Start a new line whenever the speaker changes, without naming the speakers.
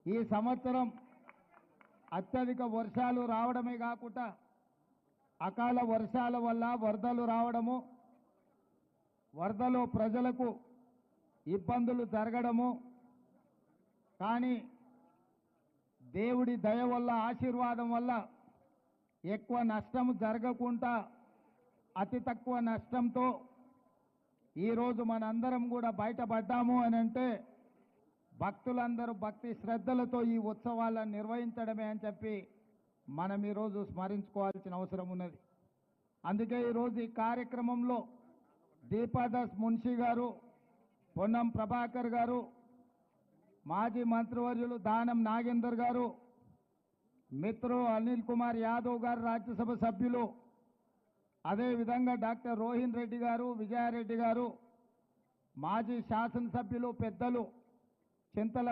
ఈ సంవత్సరం అత్యధిక వర్షాలు రావడమే కాకుండా అకాల వర్షాల వల్ల వరదలు రావడము, వరదలో ప్రజలకు ఇబ్బందులు జరగడము, కానీ దేవుడి దయ వల్ల ఆశీర్వాదం వల్ల ఎక్కువ నష్టం జరగకుండా అతి తక్కువ నష్టంతో ఈరోజు మనందరం కూడా బయటపడ్డాము అని అంటే భక్తులందరూ భక్తి శ్రద్ధలతో ఈ ఉత్సవాలను నిర్వహించడమే అని చెప్పి మనం ఈరోజు స్మరించుకోవాల్సిన అవసరం ఉన్నది. అందుకే ఈరోజు ఈ కార్యక్రమంలో దీపాదాస్ మున్షి గారు, పొన్నం ప్రభాకర్ గారు, మాజీ మంత్రివర్యులు దానం నాగేందర్ గారు, మిత్రు అనిల్ కుమార్ యాదవ్ గారు రాజ్యసభ సభ్యులు, అదేవిధంగా డాక్టర్ రోహిన్ రెడ్డి గారు, విజయారెడ్డి గారు, మాజీ శాసనసభ్యులు పెద్దలు చింతల